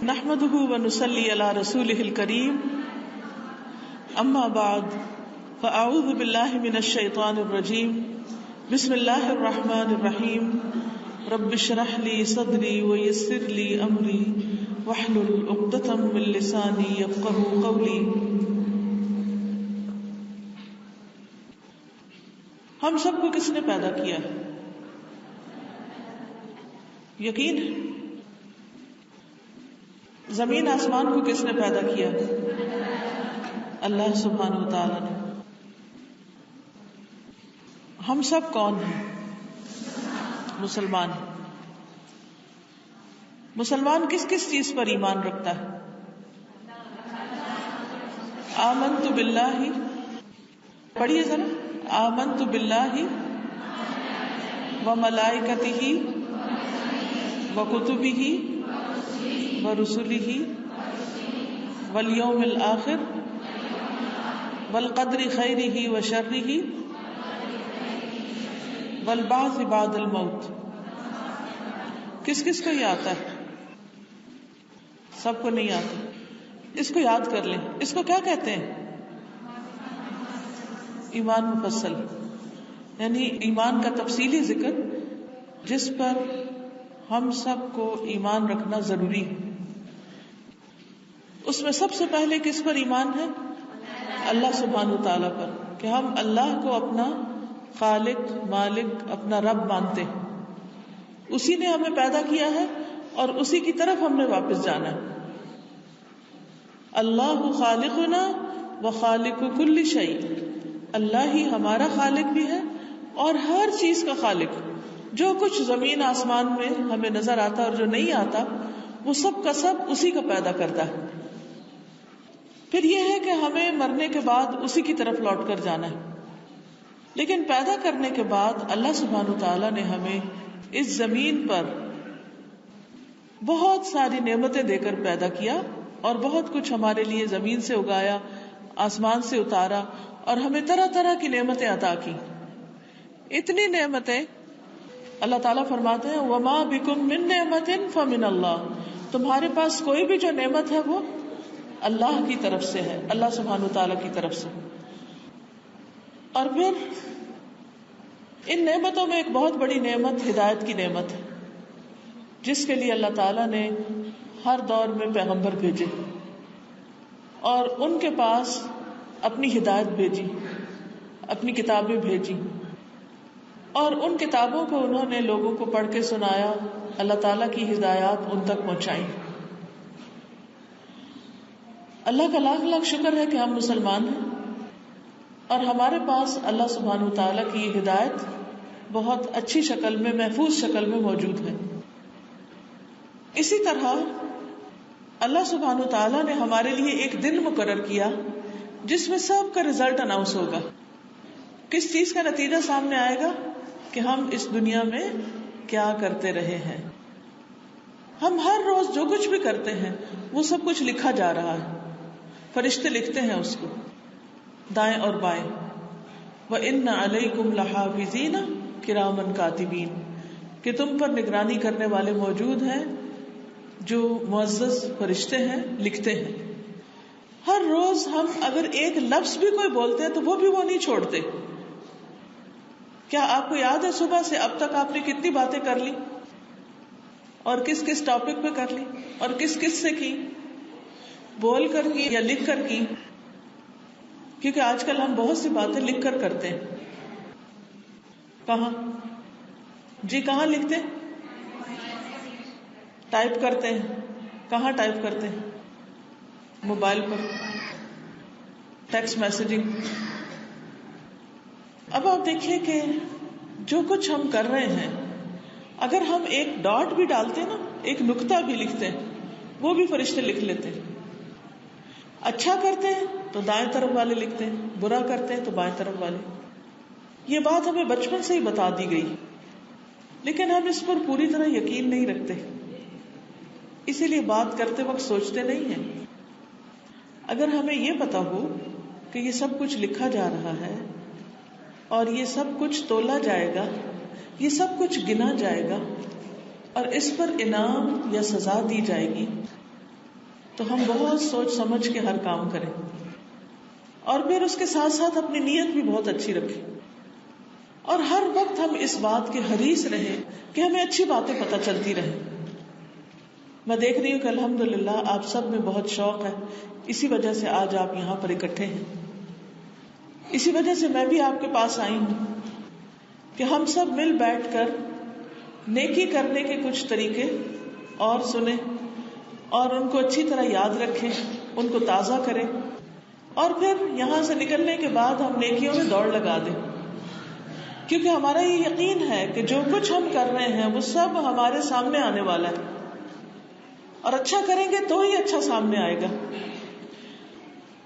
نحمده ونصلي على رسوله الكريم اما بعد فاعوذ بالله من الشيطان الرجيم بسم الله الرحمن الرحيم رب اشرح لي صدري ويسر لي امري واحلل عقدة من لساني يفقهوا قولي. ہم سب کو کس نے پیدا کیا ہے؟ یقین ہے زمین آسمان کو کس نے پیدا کیا؟ اللہ سبحانہ و تعالی نے. ہم سب کون ہیں؟ مسلمان. مسلمان کس کس چیز پر ایمان رکھتا ہے؟ آمنت باللہ، پڑھیے ذرا. آمنت باللہ وملائکتہ وکتبہ ورسلہ والیوم الآخر والقدر خیرہ وشرہ والبعث بعد الموت. کس کس کو یہ آتا ہے؟ سب کو نہیں آتا. اس کو یاد کر لیں. اس کو کیا کہتے ہیں؟ ایمان مفصل، یعنی ایمان کا تفصیلی ذکر جس پر ہم سب کو ایمان رکھنا ضروری ہے. اس میں سب سے پہلے کس پر ایمان ہے؟ اللہ سبحانہ وتعالی پر، کہ ہم اللہ کو اپنا خالق، مالک، اپنا رب مانتے ہیں. اسی نے ہمیں پیدا کیا ہے اور اسی کی طرف ہم نے واپس جانا ہے. اللہ خالقنا وخالق کل شیء، اللہ ہی ہمارا خالق بھی ہے اور ہر چیز کا خالق. جو کچھ زمین آسمان میں ہمیں نظر آتا اور جو نہیں آتا وہ سب کا سب اسی کا پیدا کرتا ہے. پھر یہ ہے کہ ہمیں مرنے کے بعد اسی کی طرف لوٹ کر جانا ہے. لیکن پیدا کرنے کے بعد اللہ سبحانہ تعالیٰ نے ہمیں اس زمین پر بہت ساری نعمتیں دے کر پیدا کیا اور بہت کچھ ہمارے لیے زمین سے اگایا، آسمان سے اتارا اور ہمیں طرح طرح کی نعمتیں عطا کی. اتنی نعمتیں اللہ تعالیٰ فرماتے ہیں وَمَا بِكُم مِّن نِّعْمَةٍ فَمِنَ اللَّهِ، تمہارے پاس کوئی بھی جو نعمت ہے وہ اللہ کی طرف سے ہے، اللہ سبحانہ تعالیٰ کی طرف سے. اور پھر ان نعمتوں میں ایک بہت بڑی نعمت ہدایت کی نعمت ہے، جس کے لیے اللہ تعالیٰ نے ہر دور میں پیغمبر بھیجے اور ان کے پاس اپنی ہدایت بھیجی، اپنی کتابیں بھیجی اور ان کتابوں کو انہوں نے لوگوں کو پڑھ کے سنایا، اللہ تعالیٰ کی ہدایات ان تک پہنچائیں. اللہ کا لاکھ لاکھ شکر ہے کہ ہم مسلمان ہیں اور ہمارے پاس اللہ سبحانہ تعالیٰ کی یہ ہدایت بہت اچھی شکل میں، محفوظ شکل میں موجود ہے. اسی طرح اللہ سبحانہ تعالیٰ نے ہمارے لیے ایک دن مقرر کیا جس میں سب کا رزلٹ اناؤنس ہوگا. کس چیز کا نتیجہ سامنے آئے گا؟ کہ ہم اس دنیا میں کیا کرتے رہے ہیں. ہم ہر روز جو کچھ بھی کرتے ہیں وہ سب کچھ لکھا جا رہا ہے. فرشتے لکھتے ہیں اس کو دائیں اور بائیں. وَإِنَّ عَلَيْكُمْ لَحَافِظِينَ كِرَامًا كَاتِبِينَ، کہ تم پر نگرانی کرنے والے موجود ہیں جو معزز فرشتے ہیں، لکھتے ہیں. ہر روز ہم اگر ایک لفظ بھی کوئی بولتے ہیں تو وہ بھی وہ نہیں چھوڑتے. کیا آپ کو یاد ہے صبح سے اب تک آپ نے کتنی باتیں کر لی اور کس کس ٹاپک پہ کر لی اور کس کس سے کی؟ بول کر کی یا لکھ کر کی؟ کیونکہ آج کل ہم بہت سی باتیں لکھ کر کرتے ہیں. کہاں جی کہاں لکھتے ہیں؟ ٹائپ کرتے ہیں. کہاں ٹائپ کرتے ہیں؟ موبائل پر، ٹیکسٹ میسجنگ. اب آپ دیکھیے کہ جو کچھ ہم کر رہے ہیں اگر ہم ایک ڈاٹ بھی ڈالتے ہیں نا، ایک نقطہ بھی لکھتے ہیں، وہ بھی فرشتے لکھ لیتے ہیں. اچھا کرتے ہیں تو دائیں طرف والے لکھتے ہیں، برا کرتے ہیں تو بائیں طرف والے. یہ بات ہمیں بچپن سے ہی بتا دی گئی لیکن ہم اس پر پوری طرح یقین نہیں رکھتے، اسی لیے بات کرتے وقت سوچتے نہیں ہیں. اگر ہمیں یہ پتا ہو کہ یہ سب کچھ لکھا جا رہا ہے اور یہ سب کچھ تولا جائے گا، یہ سب کچھ گنا جائے گا اور اس پر انعام یا سزا دی جائے گی، تو ہم بہت سوچ سمجھ کے ہر کام کریں، اور پھر اس کے ساتھ ساتھ اپنی نیت بھی بہت اچھی رکھیں، اور ہر وقت ہم اس بات کے حریص رہیں کہ ہمیں اچھی باتیں پتہ چلتی رہیں. میں دیکھ رہی ہوں کہ الحمدللہ آپ سب میں بہت شوق ہے، اسی وجہ سے آج آپ یہاں پر اکٹھے ہیں. اسی وجہ سے میں بھی آپ کے پاس آئی ہوں کہ ہم سب مل بیٹھ کر نیکی کرنے کے کچھ طریقے اور سنیں، اور ان کو اچھی طرح یاد رکھیں، ان کو تازہ کریں، اور پھر یہاں سے نکلنے کے بعد ہم نیکیوں میں دوڑ لگا دیں. کیونکہ ہمارا یہ یقین ہے کہ جو کچھ ہم کر رہے ہیں وہ سب ہمارے سامنے آنے والا ہے، اور اچھا کریں گے تو ہی اچھا سامنے آئے گا.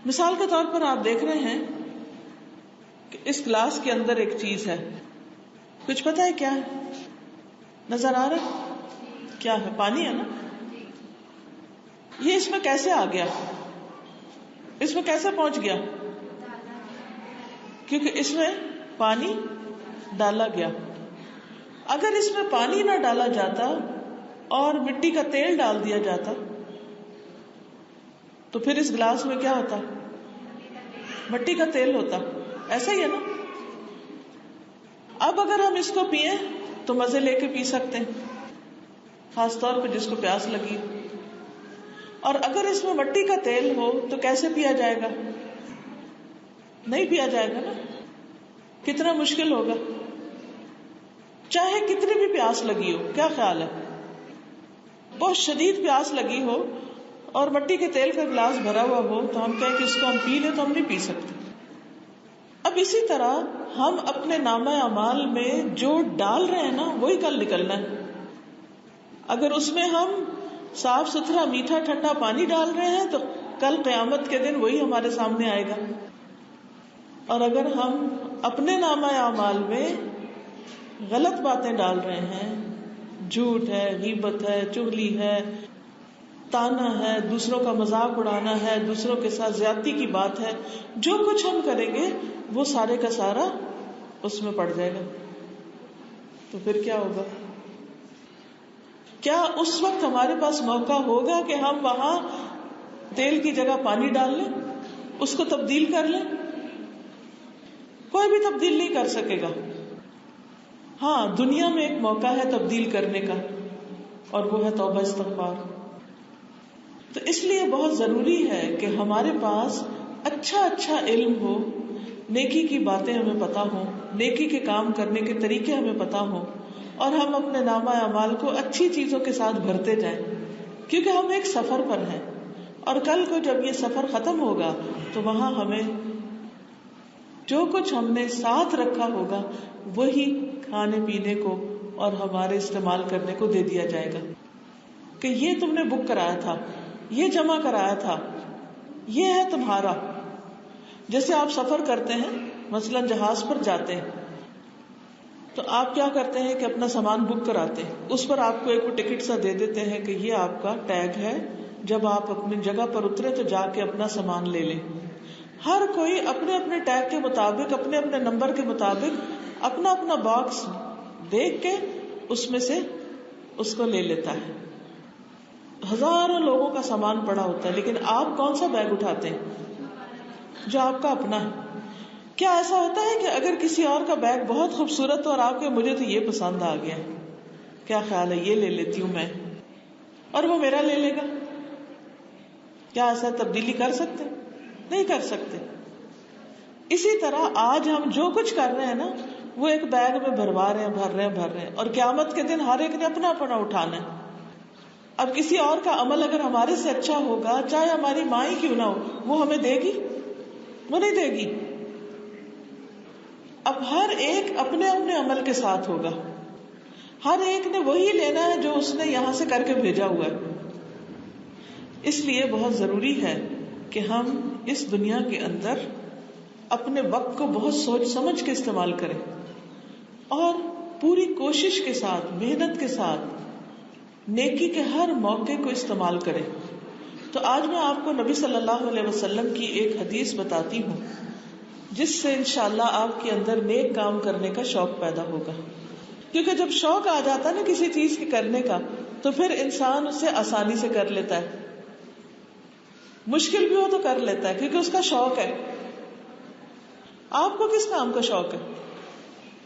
مثال کے طور پر آپ دیکھ رہے ہیں کہ اس گلاس کے اندر ایک چیز ہے، کچھ پتہ ہے کیا ہے؟ نظر آ رہا ہے کیا ہے؟ پانی ہے نا. یہ اس میں کیسے آ گیا؟ اس میں کیسے پہنچ گیا؟ کیونکہ اس میں پانی ڈالا گیا. اگر اس میں پانی نہ ڈالا جاتا اور مٹی کا تیل ڈال دیا جاتا تو پھر اس گلاس میں کیا ہوتا؟ مٹی کا تیل ہوتا. ایسا ہی ہے نا. اب اگر ہم اس کو پیئیں تو مزے لے کے پی سکتے ہیں، خاص طور پہ جس کو پیاس لگی. اور اگر اس میں مٹی کا تیل ہو تو کیسے پیا جائے گا؟ نہیں پیا جائے گا نا. کتنا مشکل ہوگا. چاہے کتنی بھی پیاس لگی ہو، کیا خیال ہے؟ بہت شدید پیاس لگی ہو اور مٹی کے تیل کا گلاس بھرا ہوا ہو تو ہم کہیں کہ اس کو ہم پی لیں، تو ہم نہیں پی سکتے. اب اسی طرح ہم اپنے نامہ اعمال میں جو ڈال رہے ہیں نا وہی کل نکلنا ہے. اگر اس میں ہم صاف ستھرا میٹھا ٹھنڈا پانی ڈال رہے ہیں تو کل قیامت کے دن وہی ہمارے سامنے آئے گا. اور اگر ہم اپنے نامہ اعمال میں غلط باتیں ڈال رہے ہیں، جھوٹ ہے، غیبت ہے، چغلی ہے، تانا ہے، دوسروں کا مذاق اڑانا ہے، دوسروں کے ساتھ زیادتی کی بات ہے، جو کچھ ہم کریں گے وہ سارے کا سارا اس میں پڑ جائے گا. تو پھر کیا ہوگا؟ کیا اس وقت ہمارے پاس موقع ہوگا کہ ہم وہاں تیل کی جگہ پانی ڈال لیں، اس کو تبدیل کر لیں؟ کوئی بھی تبدیل نہیں کر سکے گا. ہاں، دنیا میں ایک موقع ہے تبدیل کرنے کا، اور وہ ہے توبہ استغفار. تو اس لیے بہت ضروری ہے کہ ہمارے پاس اچھا علم ہو، نیکی کی باتیں ہمیں پتا ہوں، نیکی کے کام کرنے کے طریقے ہمیں پتا ہوں، اور ہم اپنے نامہ اعمال کو اچھی چیزوں کے ساتھ بھرتے جائیں. کیونکہ ہم ایک سفر پر ہیں، اور کل کو جب یہ سفر ختم ہوگا تو وہاں ہمیں جو کچھ ہم نے ساتھ رکھا ہوگا وہی کھانے پینے کو اور ہمارے استعمال کرنے کو دے دیا جائے گا کہ یہ تم نے بک کرایا تھا، یہ جمع کرایا تھا، یہ ہے تمہارا. جیسے آپ سفر کرتے ہیں، مثلا جہاز پر جاتے ہیں تو آپ کیا کرتے ہیں کہ اپنا سامان بک کراتے ہیں، اس پر آپ کو ایک ٹکٹ سا دے دیتے ہیں کہ یہ آپ کا ٹیگ ہے، جب آپ اپنی جگہ پر اترے تو جا کے اپنا سامان لے لیں. ہر کوئی اپنے اپنے ٹیگ کے مطابق، اپنے اپنے نمبر کے مطابق اپنا اپنا باکس دیکھ کے اس میں سے اس کو لے لیتا ہے. ہزاروں لوگوں کا سامان پڑا ہوتا ہے، لیکن آپ کون سا بیگ اٹھاتے ہیں؟ جو آپ کا اپنا ہے. کیا ایسا ہوتا ہے کہ اگر کسی اور کا بیگ بہت خوبصورت ہو اور آپ کے مجھے تو یہ پسند آ گیا، کیا خیال ہے یہ لے لیتی ہوں میں، اور وہ میرا لے لے گا؟ کیا ایسا تبدیلی کر سکتے؟ نہیں کر سکتے. اسی طرح آج ہم جو کچھ کر رہے ہیں نا وہ ایک بیگ میں بھر رہے ہیں، اور قیامت کے دن ہر ایک نے اپنا اپنا اٹھانا ہے. اب کسی اور کا عمل اگر ہمارے سے اچھا ہوگا، چاہے ہماری ماں ہی کیوں نہ ہو، وہ ہمیں دے گی؟ وہ نہیں دے گی. اب ہر ایک اپنے اپنے عمل کے ساتھ ہوگا، ہر ایک نے وہی لینا ہے جو اس نے یہاں سے کر کے بھیجا ہوا ہے. اس لیے بہت ضروری ہے کہ ہم اس دنیا کے اندر اپنے وقت کو بہت سوچ سمجھ کے استعمال کریں، اور پوری کوشش کے ساتھ، محنت کے ساتھ نیکی کے ہر موقع کو استعمال کریں. تو آج میں آپ کو نبی صلی اللہ علیہ وسلم کی ایک حدیث بتاتی ہوں جس سے انشاءاللہ آپ کے اندر نیک کام کرنے کا شوق پیدا ہوگا. کیونکہ جب شوق آ جاتا ہے نا کسی چیز کے کرنے کا تو پھر انسان اسے آسانی سے کر لیتا ہے. مشکل بھی ہو تو کر لیتا ہے کیونکہ اس کا شوق ہے. آپ کو کس کام کا شوق ہے؟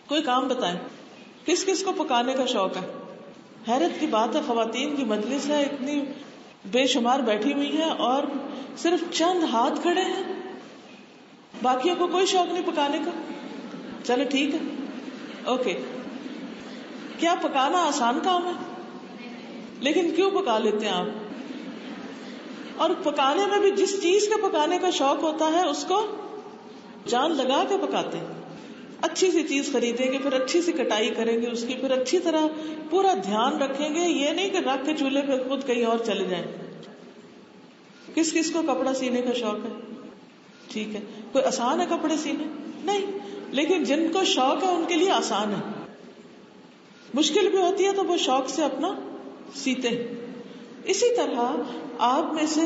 کوئی کام بتائیں. کس کس کو پکانے کا شوق ہے؟ حیرت کی بات ہے، خواتین کی مجلس ہے، اتنی بے شمار بیٹھی ہوئی ہیں اور صرف چند ہاتھ کھڑے ہیں، باقیوں کو کوئی شوق نہیں پکانے کا. چلو ٹھیک ہے، اوکے. کیا پکانا آسان کام ہے؟ لیکن کیوں پکا لیتے ہیں آپ؟ اور پکانے میں بھی جس چیز کے پکانے کا شوق ہوتا ہے اس کو جان لگا کے پکاتے ہیں. اچھی سی چیز خریدیں گے، پھر اچھی سی کٹائی کریں گے اس کی، پھر اچھی طرح پورا دھیان رکھیں گے. یہ نہیں کہ رکھ کے چولہے پہ خود کہیں اور چلے جائیں. کس کس کو کپڑا سینے کا شوق ہے؟ ٹھیک ہے. کوئی آسان ہے کپڑے سینے؟ نہیں. لیکن جن کو شوق ہے ان کے لیے آسان ہے. مشکل بھی ہوتی ہے تو وہ شوق سے اپنا سیتے ہیں. اسی طرح آپ میں سے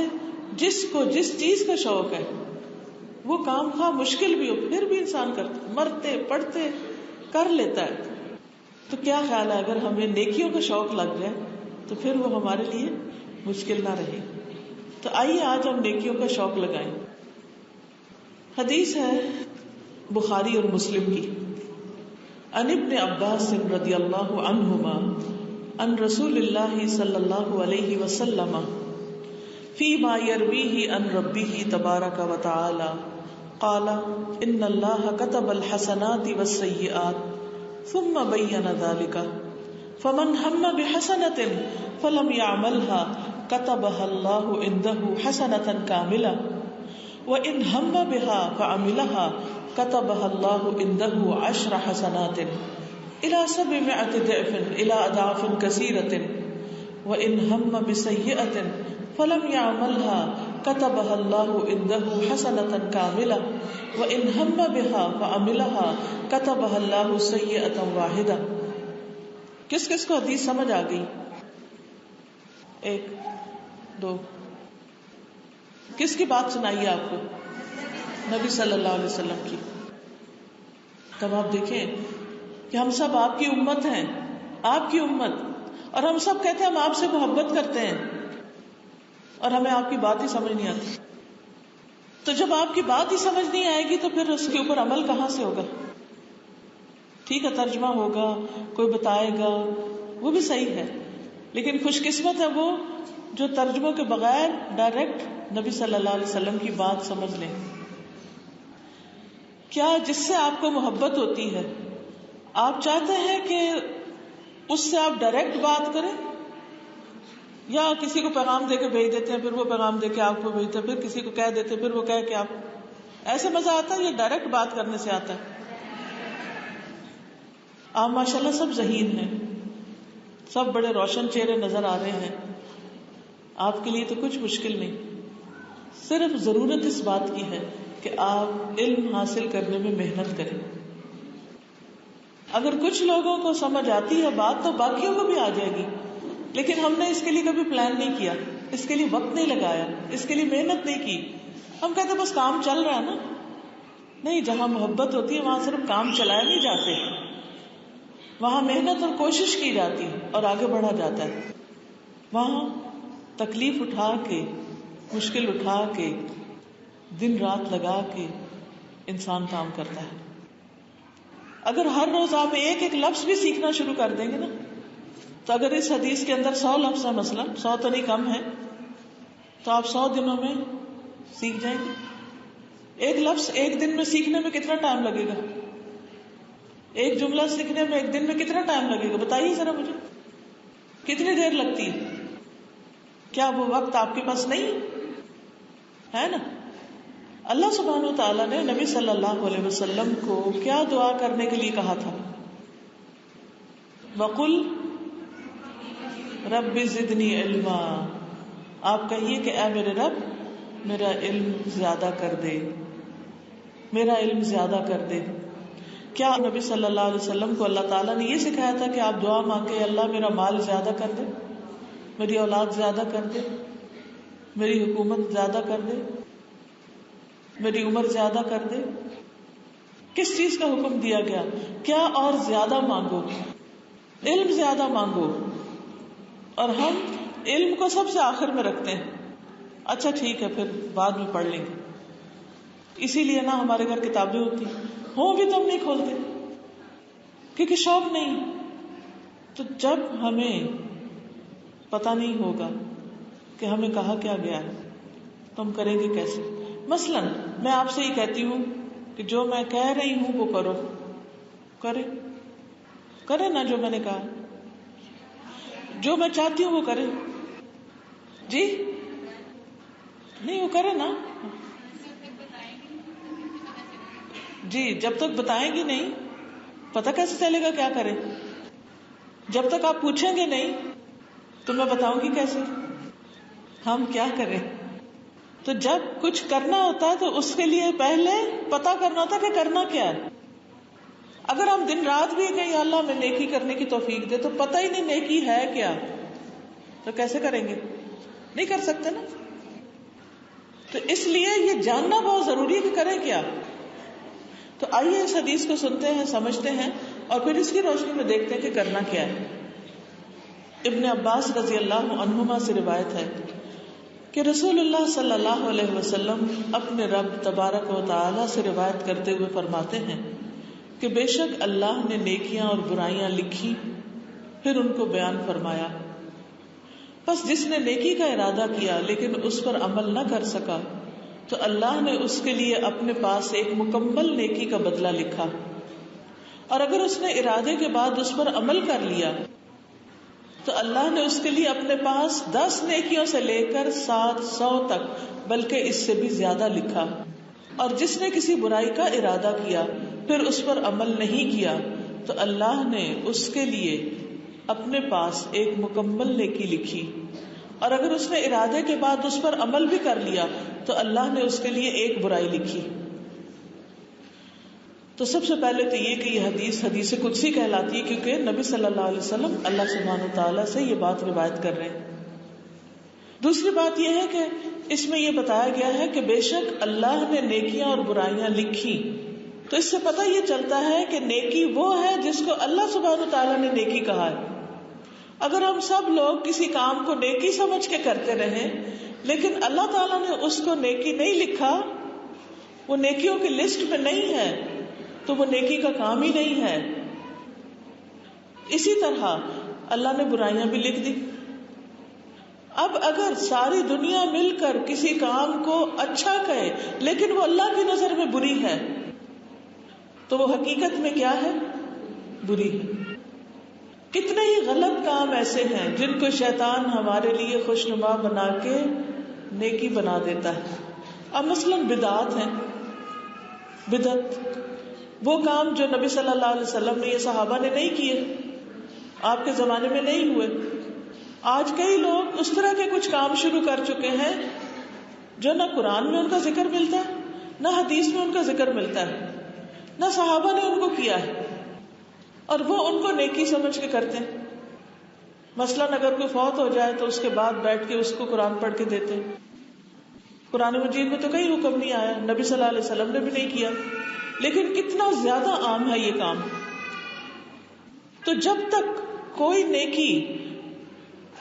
جس کو جس چیز کا شوق ہے وہ کام خواہ مشکل بھی ہو پھر بھی انسان کرتا، مرتے پڑتے کر لیتا ہے. تو کیا خیال ہے اگر ہمیں نیکیوں کا شوق لگ جائے تو پھر وہ ہمارے لیے مشکل نہ رہے. تو آئیے آج ہم نیکیوں کا شوق لگائیں. حدیث ہے بخاری اور مسلم کی. عن ابن عباس رضی اللہ عنہما عن رسول اللہ صلی اللہ علیہ وسلم فيما يرويه عن ربه تبارك وتعالى قال ان الله كتب الحسنات والسيئات ثم بين ذلك فمن هم بحسنة فلم يعملها كتبها الله عنده حسنة كاملة وإن هم بها فعملها كتبها الله عنده 10 حسنات إلى 700 ضعف إلى أضعاف كثيرة وإن هم بسيئة فلم يعملها كتبها الله عنده حسنة كاملة وإن هم بها فعملها كتبها الله سيئة واحدة. کس کس کو حدیث سمجھ آ گئی؟ ایک دو. کس کی بات سنائیے آپ کو؟ نبی صلی اللہ علیہ وسلم کی. تب آپ دیکھیں کہ ہم سب آپ کی امت ہیں، آپ کی امت، اور ہم سب کہتے ہیں ہم آپ سے محبت کرتے ہیں اور ہمیں آپ کی بات ہی سمجھ نہیں آتی. تو جب آپ کی بات ہی سمجھ نہیں آئے گی تو پھر اس کے اوپر عمل کہاں سے ہوگا؟ ٹھیک ہے ترجمہ ہوگا، کوئی بتائے گا، وہ بھی صحیح ہے، لیکن خوش قسمت ہے وہ جو ترجموں کے بغیر ڈائریکٹ نبی صلی اللہ علیہ وسلم کی بات سمجھ لیں. کیا جس سے آپ کو محبت ہوتی ہے آپ چاہتے ہیں کہ اس سے آپ ڈائریکٹ بات کریں، یا کسی کو پیغام دے کے بھیج دیتے ہیں پھر وہ پیغام دے کے آپ کو بھیجتے ہیں، پھر کسی کو کہہ دیتے ہیں پھر وہ کہہ کے آپ؟ ایسے مزہ آتا ہے یا ڈائریکٹ بات کرنے سے آتا ہے؟ آپ ماشاءاللہ سب ذہین ہیں، سب بڑے روشن چہرے نظر آ رہے ہیں، آپ کے لیے تو کچھ مشکل نہیں. صرف ضرورت اس بات کی ہے کہ آپ علم حاصل کرنے میں محنت کریں. اگر کچھ لوگوں کو سمجھ آتی ہے بات تو باقیوں کو بھی آ جائے گی، لیکن ہم نے اس کے لیے کبھی پلان نہیں کیا، اس کے لیے وقت نہیں لگایا، اس کے لیے محنت نہیں کی. ہم کہتے بس کام چل رہا ہے نا. نہیں، جہاں محبت ہوتی ہے وہاں صرف کام چلائے نہیں جاتے، وہاں محنت اور کوشش کی جاتی ہے اور آگے بڑھا جاتا ہے. وہاں تکلیف اٹھا کے، مشکل اٹھا کے، دن رات لگا کے انسان کام کرتا ہے. اگر ہر روز آپ ایک ایک لفظ بھی سیکھنا شروع کر دیں گے نا، تو اگر اس حدیث کے اندر 100 لفظ ہے، مثلا 100 تو نہیں کم ہے، تو آپ 100 دنوں میں سیکھ جائیں گے. ایک لفظ ایک دن میں سیکھنے میں کتنا ٹائم لگے گا؟ ایک جملہ سیکھنے میں ایک دن میں کتنا ٹائم لگے گا؟ بتائیے ذرا مجھے، کتنی دیر لگتی ہے؟ کیا وہ وقت آپ کے پاس نہیں ہے نا؟ اللہ سبحانہ وتعالیٰ نے نبی صلی اللہ علیہ وسلم کو کیا دعا کرنے کے لیے کہا تھا؟ وَقُلْ رَبِّ زِدْنِی عِلْمًا. آپ کہیے کہ اے میرے رب میرا علم زیادہ کر دے، میرا علم زیادہ کر دے. کیا نبی صلی اللہ علیہ وسلم کو اللہ تعالیٰ نے یہ سکھایا تھا کہ آپ دعا مانگے اللہ میرا مال زیادہ کر دے، میری اولاد زیادہ کر دے، میری حکومت زیادہ کر دے، میری عمر زیادہ کر دے؟ کس چیز کا حکم دیا گیا؟ کیا اور زیادہ مانگو، علم زیادہ مانگو. اور ہم علم کو سب سے آخر میں رکھتے ہیں. اچھا ٹھیک ہے پھر بعد میں پڑھ لیں گے. اسی لیے نا ہمارے گھر کتابیں ہوتی ہوں بھی تو ہم نہیں کھولتے کیونکہ شوق نہیں. تو جب ہمیں پتہ نہیں ہوگا کہ ہمیں کہا کیا گیا ہے تو ہم کریں گے کیسے؟ مثلاً میں آپ سے یہ کہتی ہوں کہ جو میں کہہ رہی ہوں وہ کرو، کرے نا جو میں نے کہا، جو میں چاہتی ہوں وہ کرے. جی نہیں وہ کرے نا. جی جب تک بتائیں گی نہیں پتہ کیسے چلے گا کیا کرے؟ جب تک آپ پوچھیں گے نہیں تو میں بتاؤں گی کیسے ہم کیا کریں. تو جب کچھ کرنا ہوتا ہے تو اس کے لیے پہلے پتا کرنا ہوتا ہے کہ کرنا کیا ہے. اگر ہم دن رات بھی کہیں اللہ ہمیں نیکی کرنے کی توفیق دے تو پتہ ہی نہیں نیکی ہے کیا تو کیسے کریں گے؟ نہیں کر سکتے نا. تو اس لیے یہ جاننا بہت ضروری ہے کہ کریں کیا. تو آئیے اس حدیث کو سنتے ہیں، سمجھتے ہیں اور پھر اس کی روشنی میں دیکھتے ہیں کہ کرنا کیا ہے. ابن عباس رضی اللہ عنہما سے روایت ہے کہ رسول اللہ صلی اللہ علیہ وسلم اپنے رب تبارک و تعالی سے روایت کرتے ہوئے فرماتے ہیں کہ بے شک اللہ نے نیکیاں اور برائیاں لکھی پھر ان کو بیان فرمایا. بس جس نے نیکی کا ارادہ کیا لیکن اس پر عمل نہ کر سکا تو اللہ نے اس کے لیے اپنے پاس ایک مکمل نیکی کا بدلہ لکھا، اور اگر اس نے ارادے کے بعد اس پر عمل کر لیا تو اللہ نے اس کے لیے اپنے پاس 10 نیکیوں سے لے کر 700 تک بلکہ اس سے بھی زیادہ لکھا. اور جس نے کسی برائی کا ارادہ کیا پھر اس پر عمل نہیں کیا تو اللہ نے اس کے لیے اپنے پاس ایک مکمل نیکی لکھی، اور اگر اس نے ارادے کے بعد اس پر عمل بھی کر لیا تو اللہ نے اس کے لیے ایک برائی لکھی. تو سب سے پہلے تو یہ کہ یہ حدیث قدسی کہلاتی ہے کیونکہ نبی صلی اللہ علیہ وسلم اللہ سبحانہ وتعالیٰ سے یہ بات روایت کر رہے ہیں. دوسری بات یہ ہے کہ اس میں یہ بتایا گیا ہے کہ بے شک اللہ نے نیکیاں اور برائیاں لکھی. تو اس سے پتہ یہ چلتا ہے کہ نیکی وہ ہے جس کو اللہ سبحانہ وتعالیٰ نے نیکی کہا ہے. اگر ہم سب لوگ کسی کام کو نیکی سمجھ کے کرتے رہیں لیکن اللہ تعالیٰ نے اس کو نیکی نہیں لکھا، وہ نیکیوں کی لسٹ میں نہیں ہے تو وہ نیکی کا کام ہی نہیں ہے. اسی طرح اللہ نے برائیاں بھی لکھ دی. اب اگر ساری دنیا مل کر کسی کام کو اچھا کہے لیکن وہ اللہ کی نظر میں بری ہے تو وہ حقیقت میں کیا ہے؟ بری ہے. کتنے ہی غلط کام ایسے ہیں جن کو شیطان ہمارے لیے خوشنما بنا کے نیکی بنا دیتا ہے. اب مثلاً بدعات ہیں. بدعت وہ کام جو نبی صلی اللہ علیہ وسلم نے، یہ صحابہ نے نہیں کیے، آپ کے زمانے میں نہیں ہوئے. آج کئی لوگ اس طرح کے کچھ کام شروع کر چکے ہیں جو نہ قرآن میں ان کا ذکر ملتا ہے، نہ حدیث میں ان کا ذکر ملتا ہے، نہ صحابہ نے ان کو کیا ہے، اور وہ ان کو نیکی سمجھ کے کرتے ہیں. مثلاً اگر کوئی فوت ہو جائے تو اس کے بعد بیٹھ کے اس کو قرآن پڑھ کے دیتے ہیں. قرآن مجید میں تو کہیں حکم نہیں آیا، نبی صلی اللہ علیہ وسلم نے بھی نہیں کیا، لیکن کتنا زیادہ عام ہے یہ کام. تو جب تک کوئی نیکی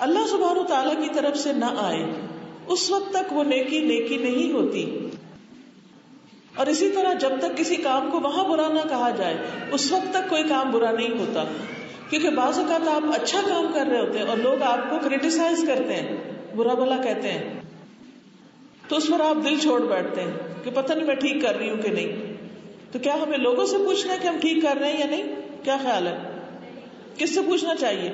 اللہ سبحانہ و تعالیٰ کی طرف سے نہ آئے اس وقت تک وہ نیکی نہیں ہوتی. اور اسی طرح جب تک کسی کام کو وہاں برا نہ کہا جائے اس وقت تک کوئی کام برا نہیں ہوتا. کیونکہ بعض اوقات آپ اچھا کام کر رہے ہوتے ہیں اور لوگ آپ کو کریٹیسائز کرتے ہیں، برا بھلا کہتے ہیں، تو اس پر آپ دل چھوڑ بیٹھتے ہیں کہ پتہ نہیں میں ٹھیک کر رہی ہوں کہ نہیں. تو کیا ہمیں لوگوں سے پوچھنا ہے کہ ہم ٹھیک کر رہے ہیں یا نہیں؟ کیا خیال ہے؟ کس سے پوچھنا چاہیے؟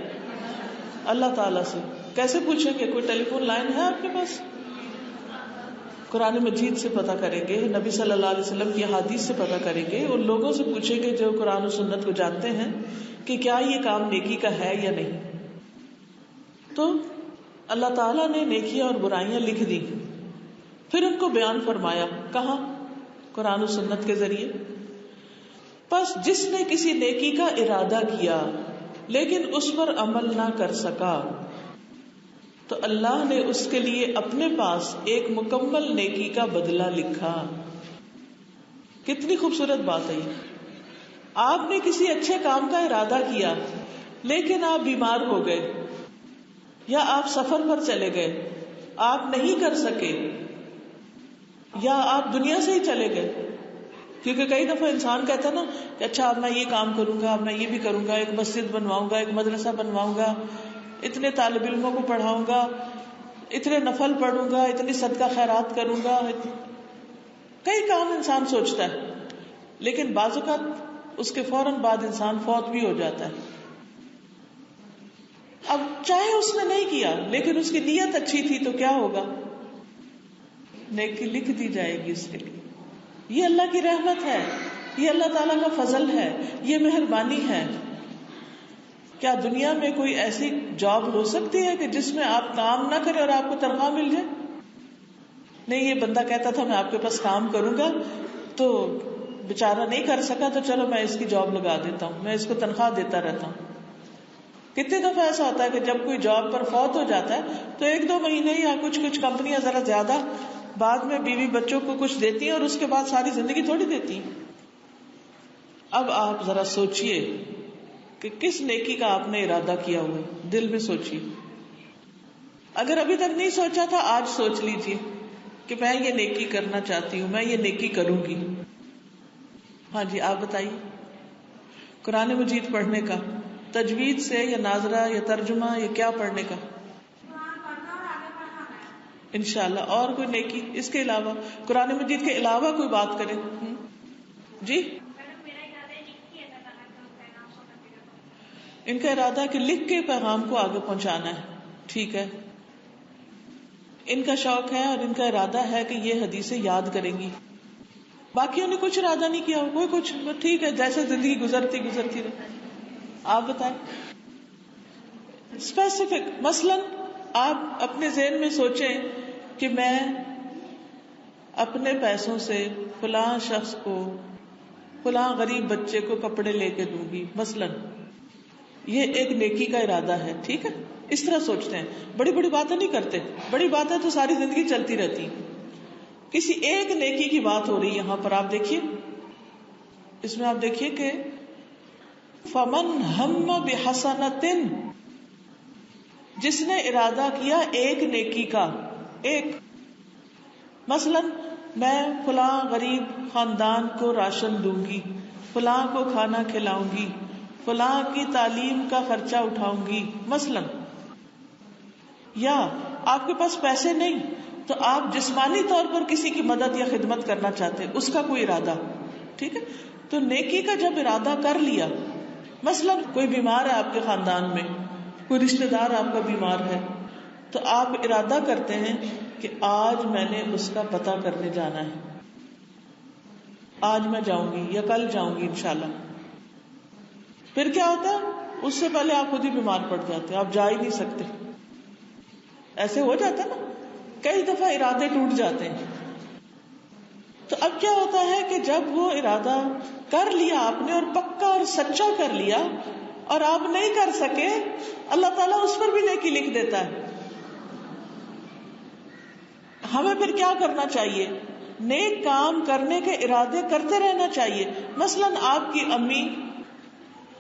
اللہ تعالیٰ سے. کیسے پوچھیں گے؟ کوئی ٹیلی فون لائن ہے آپ کے پاس؟ قرآن مجید سے پتہ کریں گے، نبی صلی اللہ علیہ وسلم کی احادیث سے پتہ کریں گے، ان لوگوں سے پوچھیں گے جو قرآن و سنت کو جانتے ہیں کہ کیا یہ کام نیکی کا ہے یا نہیں. تو اللہ تعالیٰ نے نیکیاں اور برائیاں لکھ دی، پھر ان کو بیان فرمایا. کہاں؟ قرآن و سنت کے ذریعے. پس جس نے کسی نیکی کا ارادہ کیا لیکن اس پر عمل نہ کر سکا تو اللہ نے اس کے لیے اپنے پاس ایک مکمل نیکی کا بدلہ لکھا. کتنی خوبصورت بات ہے یہ. آپ نے کسی اچھے کام کا ارادہ کیا لیکن آپ بیمار ہو گئے یا آپ سفر پر چلے گئے آپ نہیں کر سکے یا آپ دنیا سے ہی چلے گئے. کیونکہ کئی دفعہ انسان کہتا ہے نا کہ اچھا اب میں یہ کام کروں گا, اب میں یہ بھی کروں گا, ایک مسجد بنواؤں گا, ایک مدرسہ بنواؤں گا, اتنے طالب علموں کو پڑھاؤں گا, اتنے نفل پڑھوں گا, اتنی صدقہ خیرات کروں گا. کئی کام انسان سوچتا ہے, لیکن بعض اوقات اس کے فوراً بعد انسان فوت بھی ہو جاتا ہے. اب چاہے اس نے نہیں کیا لیکن اس کی نیت اچھی تھی تو کیا ہوگا؟ نیکی لکھ دی جائے گی اس کے لیے. یہ اللہ کی رحمت ہے, یہ اللہ تعالیٰ کا فضل ہے, یہ مہربانی ہے. کیا دنیا میں کوئی ایسی جاب ہو سکتی ہے کہ جس میں آپ کام نہ کریں اور آپ کو تنخواہ مل جائے؟ نہیں, یہ بندہ کہتا تھا میں آپ کے پاس کام کروں گا تو بیچارہ نہیں کر سکا تو چلو میں اس کی جاب لگا دیتا ہوں, میں اس کو تنخواہ دیتا رہتا ہوں. کتنے دفعہ ایسا ہوتا ہے کہ جب کوئی جاب پر فوت ہو جاتا ہے تو 1-2 مہینے یا کچھ کمپنیاں ذرا زیادہ بعد میں بیوی بچوں کو کچھ دیتی ہیں اور اس کے بعد ساری زندگی تھوڑی دیتی ہیں. اب آپ ذرا سوچئے کہ کس نیکی کا آپ نے ارادہ کیا ہوا ہے, دل میں سوچئے. اگر ابھی تک نہیں سوچا تھا آج سوچ لیجئے کہ میں یہ نیکی کرنا چاہتی ہوں, میں یہ نیکی کروں گی. ہاں جی, آپ بتائیے. قرآن مجید پڑھنے کا, تجوید سے یا ناظرہ یا ترجمہ یا کیا پڑھنے کا؟ انشاءاللہ. اور کوئی نیکی اس کے علاوہ, قرآن مجید کے علاوہ کوئی بات کریں؟ جی, ان کا ارادہ کہ لکھ کے پیغام کو آگے پہنچانا ہے. ٹھیک ہے, ان کا شوق ہے اور ان کا ارادہ ہے کہ یہ حدیثیں یاد کریں گی. باقیوں نے کچھ ارادہ نہیں کیا, کوئی کچھ, ٹھیک ہے, جیسے زندگی گزرتی رہے. آپ بتائیں اسپیسیفک. مثلاً آپ اپنے ذہن میں سوچیں کہ میں اپنے پیسوں سے فلاں شخص کو, فلاں غریب بچے کو کپڑے لے کے دوں گی مثلاً. یہ ایک نیکی کا ارادہ ہے. ٹھیک ہے, اس طرح سوچتے ہیں. بڑی بڑی باتیں نہیں کرتے, بڑی باتیں تو ساری زندگی چلتی رہتی. کسی ایک نیکی کی بات ہو رہی یہاں پر. آپ دیکھیے, اس میں آپ دیکھیے کہ فمن ہم بحسنۃ, جس نے ارادہ کیا ایک نیکی کا, ایک مثلا میں فلاں غریب خاندان کو راشن دوں گی, فلاں کو کھانا کھلاؤں گی, فلاں کی تعلیم کا خرچہ اٹھاؤں گی مثلا. یا آپ کے پاس پیسے نہیں تو آپ جسمانی طور پر کسی کی مدد یا خدمت کرنا چاہتے, اس کا کوئی ارادہ. ٹھیک ہے, تو نیکی کا جب ارادہ کر لیا, مثلا کوئی بیمار ہے آپ کے خاندان میں, کوئی رشتہ دار آپ کا بیمار ہے, تو آپ ارادہ کرتے ہیں کہ آج میں نے اس کا پتہ کرنے جانا ہے, آج میں جاؤں گی یا کل جاؤں گی انشاءاللہ. پھر کیا ہوتا ہے, اس سے پہلے آپ خود ہی بیمار پڑ جاتے ہیں, آپ جا ہی نہیں سکتے. ایسے ہو جاتا ہے نا, کئی دفعہ ارادے ٹوٹ جاتے ہیں. تو اب کیا ہوتا ہے کہ جب وہ ارادہ کر لیا آپ نے اور پکا اور سچا کر لیا اور آپ نہیں کر سکے, اللہ تعالیٰ اس پر بھی نیکی لکھ دیتا ہے. ہمیں پھر کیا کرنا چاہیے؟ نیک کام کرنے کے ارادے کرتے رہنا چاہیے. مثلاً آپ کی امی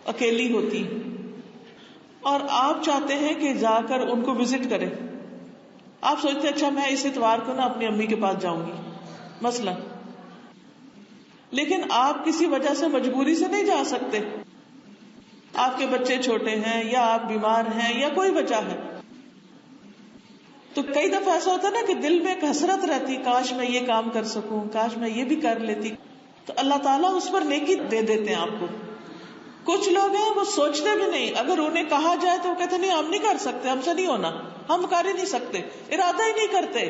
اکیلی ہوتی اور آپ چاہتے ہیں کہ جا کر ان کو وزٹ کریں. آپ سوچتے اچھا میں اس اتوار کو نا اپنی امی کے پاس جاؤں گی مثلا, لیکن آپ کسی وجہ سے مجبوری سے نہیں جا سکتے, آپ کے بچے چھوٹے ہیں یا آپ بیمار ہیں یا کوئی وجہ ہے. تو کئی دفعہ ایسا ہوتا ہے نا کہ دل میں ایک حسرت رہتی, کاش میں یہ کام کر سکوں, کاش میں یہ بھی کر لیتی. تو اللہ تعالیٰ اس پر نیکی دے دیتے ہیں آپ کو. کچھ لوگ ہیں وہ سوچتے بھی نہیں, اگر انہیں کہا جائے تو وہ کہتے نہیں ہم نہیں کر سکتے, ہم سے نہیں ہونا, ہم کر ہی نہیں سکتے, ارادہ ہی نہیں کرتے.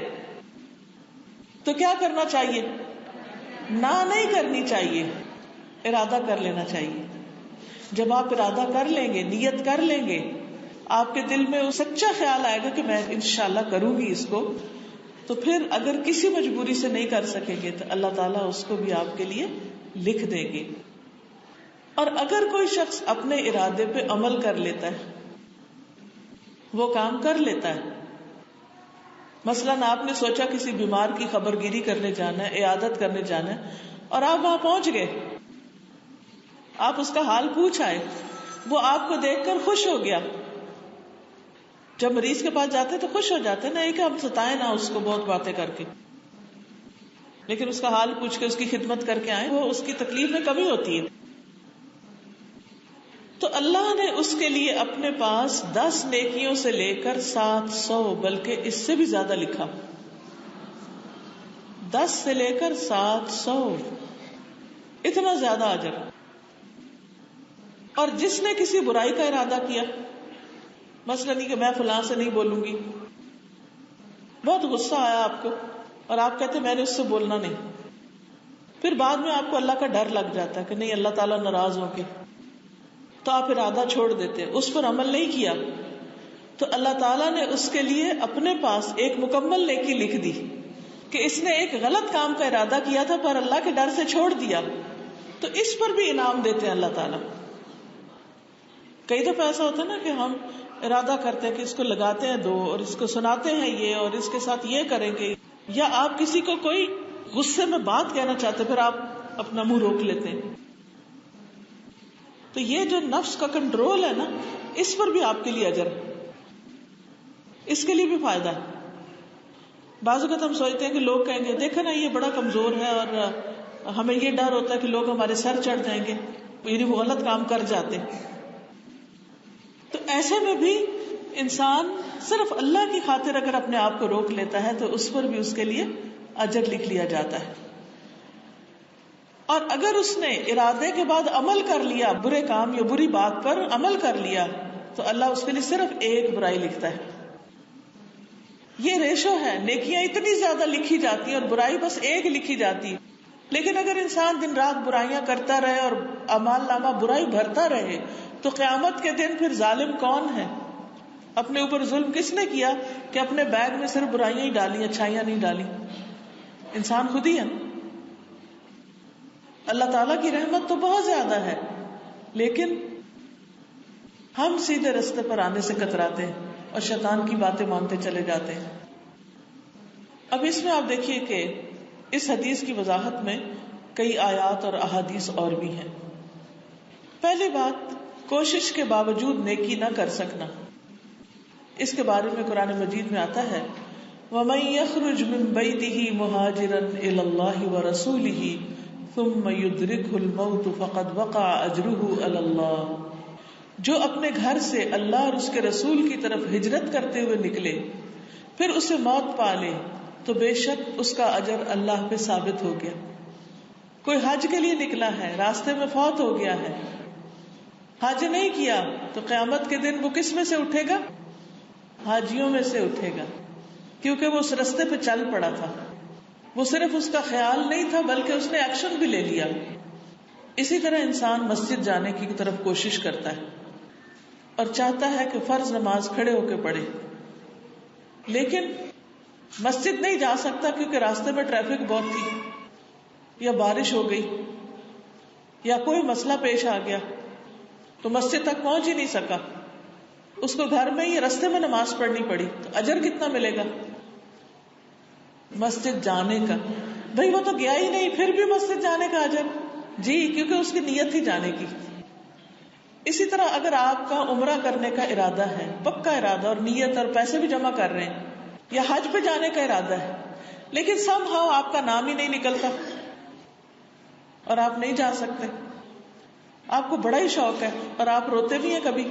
تو کیا کرنا چاہیے؟ نہ نہیں کرنی چاہیے, ارادہ کر لینا چاہیے. جب آپ ارادہ کر لیں گے, نیت کر لیں گے, آپ کے دل میں سچا خیال آئے گا کہ میں انشاءاللہ کروں گی اس کو, تو پھر اگر کسی مجبوری سے نہیں کر سکیں گے تو اللہ تعالیٰ اس کو بھی آپ کے لیے لکھ دیں گے. اور اگر کوئی شخص اپنے ارادے پہ عمل کر لیتا ہے, وہ کام کر لیتا ہے, مثلاً آپ نے سوچا کسی بیمار کی خبر گیری کرنے جانا ہے, عیادت کرنے جانا ہے, اور آپ وہاں پہنچ گئے, آپ اس کا حال پوچھ آئے, وہ آپ کو دیکھ کر خوش ہو گیا, جب مریض کے پاس جاتے تو خوش ہو جاتے نا، کہ ہم ستائیں نہ اس کو بہت باتیں کر کے، لیکن اس کا حال پوچھ کے اس کی خدمت کر کے آئیں، وہ اس کی تکلیف میں کمی ہوتی ہے. تو اللہ نے اس کے لیے اپنے پاس 10 نیکیوں سے لے کر 700 بلکہ اس سے بھی زیادہ لکھا. 10 سے لے کر 700، اتنا زیادہ اجر. اور جس نے کسی برائی کا ارادہ کیا، مثلا نہیں کہ میں فلاں سے نہیں بولوں گی، بہت غصہ آیا آپ کو اور آپ کہتے میں نے اس سے بولنا نہیں، پھر بعد میں آپ کو اللہ کا ڈر لگ جاتا ہے کہ نہیں اللہ تعالیٰ ناراض ہوں گے، تو آپ ارادہ چھوڑ دیتے، اس پر عمل نہیں کیا، تو اللہ تعالیٰ نے اس کے لیے اپنے پاس ایک مکمل نیکی لکھ دی کہ اس نے ایک غلط کام کا ارادہ کیا تھا پر اللہ کے ڈر سے چھوڑ دیا، تو اس پر بھی انعام دیتے ہیں اللہ تعالیٰ. کئی دفعہ ایسا ہوتا ہے نا کہ ہم ارادہ کرتے ہیں کہ اس کو لگاتے ہیں دو اور اس کو سناتے ہیں یہ اور اس کے ساتھ یہ کریں گے، یا آپ کسی کو کوئی غصے میں بات کہنا چاہتے پھر آپ اپنا منہ روک لیتے ہیں. تو یہ جو نفس کا کنٹرول ہے نا، اس پر بھی آپ کے لیے اجر ہے، اس کے لیے بھی فائدہ ہے. بعض اوقات ہم سوچتے ہیں کہ لوگ کہیں گے دیکھو نا یہ بڑا کمزور ہے، اور ہمیں یہ ڈر ہوتا ہے کہ لوگ ہمارے سر چڑھ جائیں گے، یعنی وہ غلط کام کر جاتے. تو ایسے میں بھی انسان صرف اللہ کی خاطر اگر اپنے آپ کو روک لیتا ہے تو اس پر بھی اس کے لیے اجر لکھ لیا جاتا ہے. اور اگر اس نے ارادے کے بعد عمل کر لیا، برے کام یا بری بات پر عمل کر لیا، تو اللہ اس کے لیے صرف ایک برائی لکھتا ہے. یہ ریشو ہے، نیکیاں اتنی زیادہ لکھی جاتی ہیں اور برائی بس ایک لکھی جاتی. لیکن اگر انسان دن رات برائیاں کرتا رہے اور اعمال نامہ برائی بھرتا رہے تو قیامت کے دن پھر ظالم کون ہے؟ اپنے اوپر ظلم کس نے کیا کہ اپنے بیگ میں صرف برائیاں ہی ڈالی، اچھائیاں نہیں ڈالی؟ انسان خود ہی ہے. اللہ تعالیٰ کی رحمت تو بہت زیادہ ہے، لیکن ہم سیدھے رستے پر آنے سے کتراتے ہیں اور شیطان کی باتیں مانتے چلے جاتے ہیں. اب اس میں آپ دیکھیے کہ اس حدیث کی وضاحت میں کئی آیات اور احادیث اور بھی ہیں. پہلی بات، کوشش کے باوجود نیکی نہ کر سکنا. اس کے بارے میں قرآن مجید میں آتا ہے وَمَن يَخْرُجْ مِن بَيْتِهِ مُهَاجِرًا إِلَى اللَّهِ وَرَسُولِهِ ثُمَّ يُدْرِكْهُ الْمَوْتُ فَقَدْ وَقَعَ أَجْرُهُ عَلَى اللَّهِ. جو اپنے گھر سے اللہ اور اس کے رسول کی طرف ہجرت کرتے ہوئے نکلے پھر اسے موت پا لے تو بے شک اس کا اجر اللہ پہ ثابت ہو گیا. کوئی حج کے لیے نکلا ہے، راستے میں فوت ہو گیا ہے، حج نہیں کیا، تو قیامت کے دن وہ کس میں سے اٹھے گا؟ حاجیوں میں سے اٹھے گا، کیونکہ وہ اس راستے پہ چل پڑا تھا. وہ صرف اس کا خیال نہیں تھا بلکہ اس نے ایکشن بھی لے لیا. اسی طرح انسان مسجد جانے کی طرف کوشش کرتا ہے اور چاہتا ہے کہ فرض نماز کھڑے ہو کے پڑھے، لیکن مسجد نہیں جا سکتا کیونکہ راستے میں ٹریفک بہت تھی، یا بارش ہو گئی، یا کوئی مسئلہ پیش آ گیا تو مسجد تک پہنچ ہی نہیں سکا. اس کو گھر میں ہی راستے میں نماز پڑھنی پڑی، تو اجر کتنا ملے گا مسجد جانے کا؟ بھئی وہ تو گیا ہی نہیں، پھر بھی مسجد جانے کا اجر؟ جی، کیونکہ اس کی نیت ہی جانے کی. اسی طرح اگر آپ کا عمرہ کرنے کا ارادہ ہے، پکا ارادہ اور نیت اور پیسے بھی جمع کر رہے ہیں، یا حج پہ جانے کا ارادہ ہے، لیکن سم ہاؤ آپ کا نام ہی نہیں نکلتا اور آپ نہیں جا سکتے، آپ کو بڑا ہی شوق ہے اور آپ روتے بھی ہیں کبھی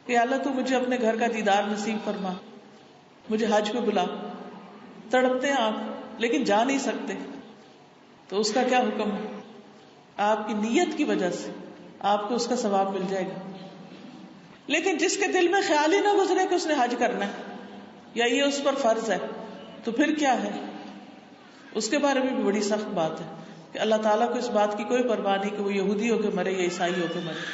کہ اللہ تو مجھے اپنے گھر کا دیدار نصیب فرما، مجھے حج پہ بلا. تڑپتے ہیں آپ لیکن جا نہیں سکتے، تو اس کا کیا حکم ہے؟ آپ کی نیت کی وجہ سے آپ کو اس کا ثواب مل جائے گا. لیکن جس کے دل میں خیال ہی نہ گزرے کہ اس نے حج کرنا ہے یا یہ اس پر فرض ہے، تو پھر کیا ہے؟ اس کے بارے میں بھی بڑی سخت بات ہے کہ اللہ تعالیٰ کو اس بات کی کوئی پرواہ نہیں کہ وہ یہودی ہو کے مرے یا عیسائی ہو کے مرے.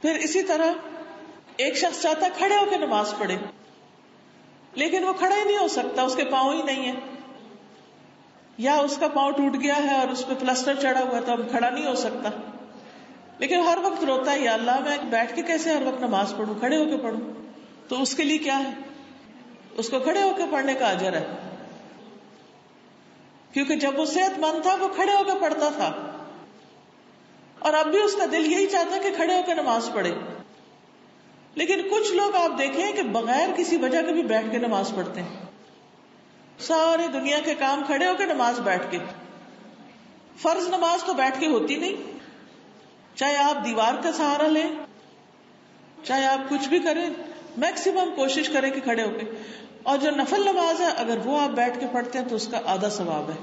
پھر اسی طرح ایک شخص چاہتا کھڑے ہو کے نماز پڑھے، لیکن وہ کھڑا ہی نہیں ہو سکتا، اس کے پاؤں ہی نہیں ہے، یا اس کا پاؤں ٹوٹ گیا ہے اور اس پہ پلسٹر چڑھا ہوا ہے تو اب کھڑا نہیں ہو سکتا، لیکن ہر وقت روتا ہے یا اللہ میں بیٹھ کے کیسے ہر وقت نماز پڑھوں، کھڑے ہو کے پڑھوں. تو اس کے لیے کیا ہے؟ اس کو کھڑے ہو کے پڑھنے کا اجر ہے، کیونکہ جب وہ صحت مند تھا وہ کھڑے ہو کے پڑھتا تھا، اور اب بھی اس کا دل یہی چاہتا ہے کہ کھڑے ہو کے نماز پڑھے. لیکن کچھ لوگ آپ دیکھیں کہ بغیر کسی وجہ کے بھی بیٹھ کے نماز پڑھتے ہیں. ساری دنیا کے کام کھڑے ہو کے نماز بیٹھ کے. فرض نماز تو بیٹھ کے ہوتی نہیں، چاہے آپ دیوار کا سہارا لیں، چاہے آپ کچھ بھی کریں، میکسیمم کوشش کریں کہ کھڑے ہو کے. اور جو نفل نماز ہے اگر وہ آپ بیٹھ کے پڑھتے ہیں تو اس کا آدھا ثواب ہے.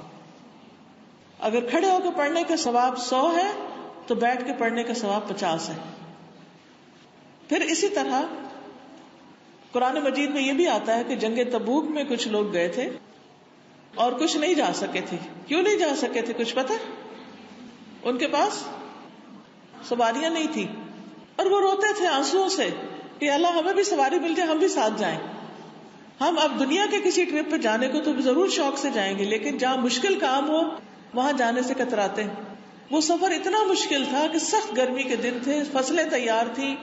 اگر کھڑے ہو کے پڑھنے کا ثواب 100 ہے تو بیٹھ کے پڑھنے کا ثواب 50 ہے. پھر اسی طرح قرآن مجید میں یہ بھی آتا ہے کہ جنگ تبوک میں کچھ لوگ گئے تھے اور کچھ نہیں جا سکے تھے. کیوں نہیں جا سکے تھے کچھ پتہ؟ ان کے پاس سواریاں نہیں تھی اور وہ روتے تھے آنسوؤں سے کہ اللہ ہمیں بھی سواری مل جائے، ہم بھی ساتھ جائیں. ہم اب دنیا کے کسی ٹرپ پہ جانے کو تو ضرور شوق سے جائیں گے، لیکن جہاں مشکل کام ہو وہاں جانے سے کتراتے ہیں. وہ سفر اتنا مشکل تھا کہ سخت گرمی کے دن تھے، فصلیں تیار تھی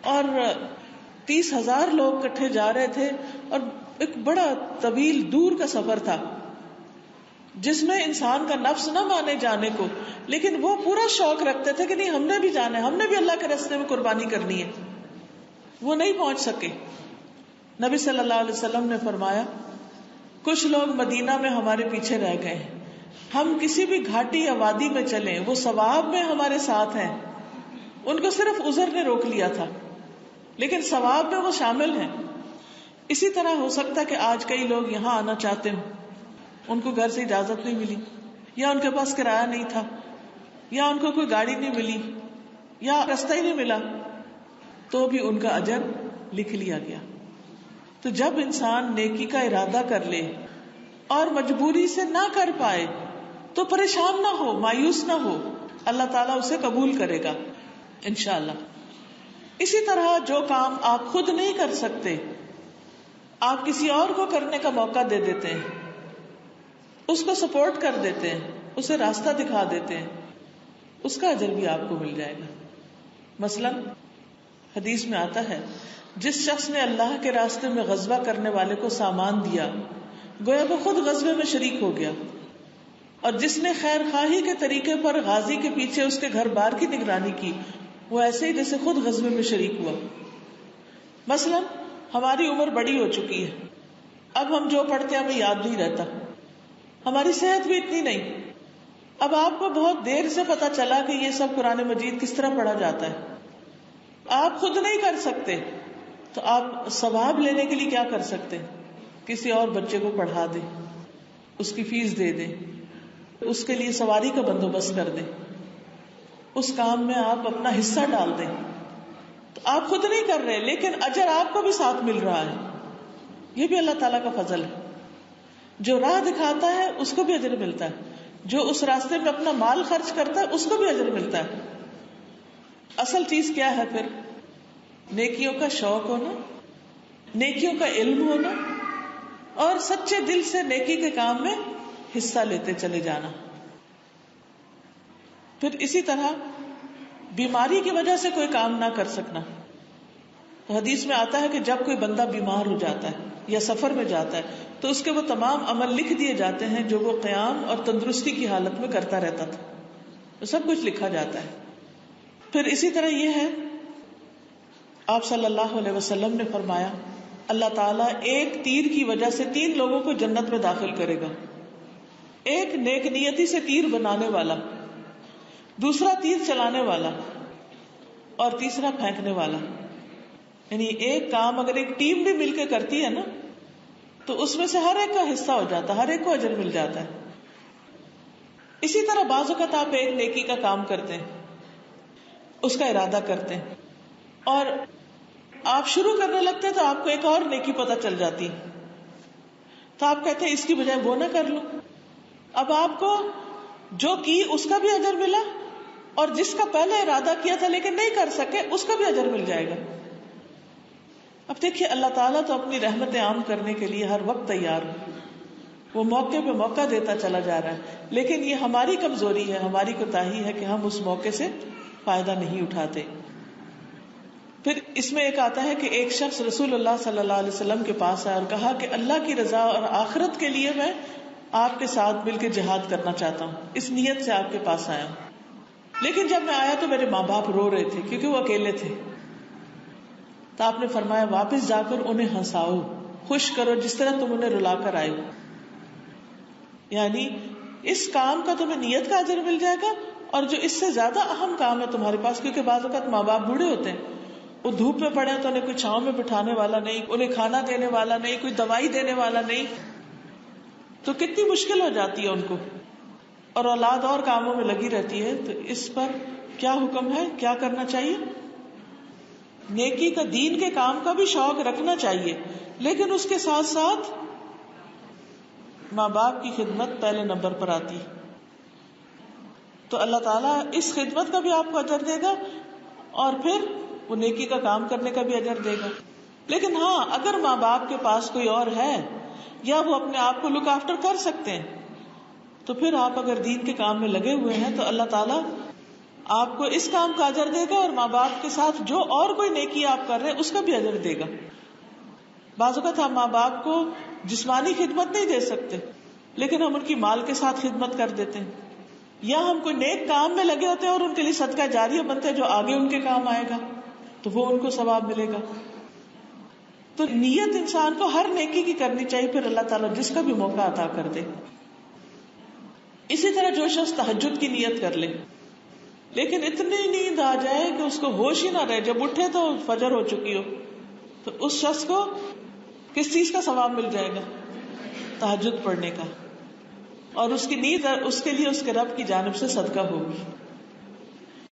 اور 30,000 لوگ کٹھے جا رہے تھے اور ایک بڑا طویل دور کا سفر تھا جس میں انسان کا نفس نہ مانے جانے کو، لیکن وہ پورا شوق رکھتے تھے کہ نہیں ہم نے بھی جانا ہے، ہم نے بھی اللہ کے راستے میں قربانی کرنی ہے. وہ نہیں پہنچ سکے. نبی صلی اللہ علیہ وسلم نے فرمایا کچھ لوگ مدینہ میں ہمارے پیچھے رہ گئے ہیں، ہم کسی بھی گھاٹی یا وادی میں چلیں وہ ثواب میں ہمارے ساتھ ہیں. ان کو صرف عذر نے روک لیا تھا لیکن ثواب میں وہ شامل ہیں. اسی طرح ہو سکتا ہے کہ آج کئی لوگ یہاں آنا چاہتے ہوں، ان کو گھر سے اجازت نہیں ملی، یا ان کے پاس کرایہ نہیں تھا، یا ان کو کوئی گاڑی نہیں ملی، یا راستہ ہی نہیں ملا، تو بھی ان کا اجر لکھ لیا گیا. تو جب انسان نیکی کا ارادہ کر لے اور مجبوری سے نہ کر پائے تو پریشان نہ ہو، مایوس نہ ہو، اللہ تعالیٰ اسے قبول کرے گا انشاءاللہ. اسی طرح جو کام آپ خود نہیں کر سکتے آپ کسی اور کو کرنے کا موقع دے دیتے ہیں، اس کو سپورٹ کر دیتے ہیں، اسے راستہ دکھا دیتے ہیں، اس کا اجر بھی آپ کو مل جائے گا. مثلا حدیث میں آتا ہے جس شخص نے اللہ کے راستے میں غزوہ کرنے والے کو سامان دیا گویا وہ خود غزوے میں شریک ہو گیا، اور جس نے خیر خواہی کے طریقے پر غازی کے پیچھے اس کے گھر بار کی نگرانی کی وہ ایسے ہی جیسے خود غزوے میں شریک ہوا. مثلا ہماری عمر بڑی ہو چکی ہے، اب ہم جو پڑھتے ہیں ہمیں یاد نہیں رہتا، ہماری صحت بھی اتنی نہیں. اب آپ کو بہت دیر سے پتا چلا کہ یہ سب قرآن مجید کس طرح پڑھا جاتا ہے، آپ خود نہیں کر سکتے تو آپ ثواب لینے کے لیے کیا کر سکتے ہیں؟ کسی اور بچے کو پڑھا دیں، اس کی فیس دے دیں، اس کے لیے سواری کا بندوبست کر دیں، اس کام میں آپ اپنا حصہ ڈال دیں. تو آپ خود نہیں کر رہے لیکن اجر آپ کو بھی ساتھ مل رہا ہے. یہ بھی اللہ تعالیٰ کا فضل ہے. جو راہ دکھاتا ہے اس کو بھی اجر ملتا ہے، جو اس راستے میں اپنا مال خرچ کرتا ہے اس کو بھی اجر ملتا ہے. اصل چیز کیا ہے پھر؟ نیکیوں کا شوق ہونا، نیکیوں کا علم ہونا اور سچے دل سے نیکی کے کام میں حصہ لیتے چلے جانا. پھر اسی طرح بیماری کی وجہ سے کوئی کام نہ کر سکنا. تو حدیث میں آتا ہے کہ جب کوئی بندہ بیمار ہو جاتا ہے یا سفر میں جاتا ہے تو اس کے وہ تمام عمل لکھ دیے جاتے ہیں جو وہ قیام اور تندرستی کی حالت میں کرتا رہتا تھا، تو سب کچھ لکھا جاتا ہے. پھر اسی طرح یہ ہے آپ صلی اللہ علیہ وسلم نے فرمایا اللہ تعالیٰ ایک تیر کی وجہ سے 3 لوگوں کو جنت میں داخل کرے گا. ایک نیک نیتی سے تیر بنانے والا، دوسرا تیر چلانے والا اور تیسرا پھینکنے والا. یعنی ایک کام اگر ایک ٹیم بھی مل کے کرتی ہے نا تو اس میں سے ہر ایک کا حصہ ہو جاتا ہے، ہر ایک کو اجر مل جاتا ہے. اسی طرح بعض اوقات آپ ایک نیکی کا کام کرتے ہیں، اس کا ارادہ کرتے ہیں اور آپ شروع کرنے لگتے ہیں تو آپ کو ایک اور نیکی پتہ چل جاتی ہے تو آپ کہتے ہیں اس کی بجائے وہ نہ کر لوں. اب آپ کو جو کی اس کا بھی اجر ملا اور جس کا پہلے ارادہ کیا تھا لیکن نہیں کر سکے اس کا بھی اجر مل جائے گا. اب دیکھیے اللہ تعالیٰ تو اپنی رحمت عام کرنے کے لیے ہر وقت تیار ہے، وہ موقع پہ موقع دیتا چلا جا رہا ہے، لیکن یہ ہماری کمزوری ہے، ہماری کوتاہی ہے کہ ہم اس موقع سے فائدہ نہیں اٹھاتے. پھر اس میں ایک آتا ہے کہ ایک شخص رسول اللہ صلی اللہ علیہ وسلم کے پاس آیا اور کہا کہ اللہ کی رضا اور آخرت کے لیے میں آپ کے ساتھ مل کے جہاد کرنا چاہتا ہوں، اس نیت سے آپ کے پاس آیا ہوں، لیکن جب میں آیا تو میرے ماں باپ رو رہے تھے کیونکہ وہ اکیلے تھے. تو آپ نے فرمایا واپس جا کر انہیں ہنساؤ، خوش کرو جس طرح تم انہیں رلا کر آئے. یعنی اس کام کا تمہیں نیت کا اجر مل جائے گا، اور جو اس سے زیادہ اہم کام ہے تمہارے پاس، کیونکہ بعض اوقات ماں باپ بوڑھے ہوتے ہیں، وہ دھوپ میں پڑے تو انہیں کوئی چھاؤں میں بٹھانے والا نہیں، انہیں کھانا دینے والا نہیں، کوئی دوائی دینے والا نہیں، تو کتنی مشکل ہو جاتی ہے ان کو، اور اولاد اور کاموں میں لگی رہتی ہے. تو اس پر کیا حکم ہے، کیا کرنا چاہیے؟ نیکی کا، دین کے کام کا بھی شوق رکھنا چاہیے، لیکن اس کے ساتھ ساتھ ماں باپ کی خدمت پہلے نمبر پر آتی. تو اللہ تعالیٰ اس خدمت کا بھی آپ کو اجر دے گا، اور پھر وہ نیکی کا کام کرنے کا بھی اجر دے گا. لیکن ہاں، اگر ماں باپ کے پاس کوئی اور ہے یا وہ اپنے آپ کو لک آفٹر کر سکتے ہیں، تو پھر آپ اگر دین کے کام میں لگے ہوئے ہیں تو اللہ تعالیٰ آپ کو اس کام کا اجر دے گا، اور ماں باپ کے ساتھ جو اور کوئی نیکی آپ کر رہے ہیں اس کا بھی اجر دے گا. بعض اوقات ہم ماں باپ کو جسمانی خدمت نہیں دے سکتے، لیکن ہم ان کی مال کے ساتھ خدمت کر دیتے ہیں، یا ہم کوئی نیک کام میں لگے ہوتے ہیں اور ان کے لیے صدقہ جاریہ بنتے ہیں جو آگے ان کے کام آئے گا، تو وہ ان کو ثواب ملے گا. تو نیت انسان کو ہر نیکی کی کرنی چاہیے، پھر اللہ تعالیٰ جس کا بھی موقع عطا کر دے. اسی طرح جو شخص تہجد کی نیت کر لے، لیکن اتنی نیند آ جائے کہ اس کو ہوش ہی نہ رہے، جب اٹھے تو فجر ہو چکی ہو، تو اس شخص کو کس چیز کا ثواب مل جائے گا؟ تہجد پڑھنے کا، اور اس کی نیند اس کے لیے اس کے رب کی جانب سے صدقہ ہوگی.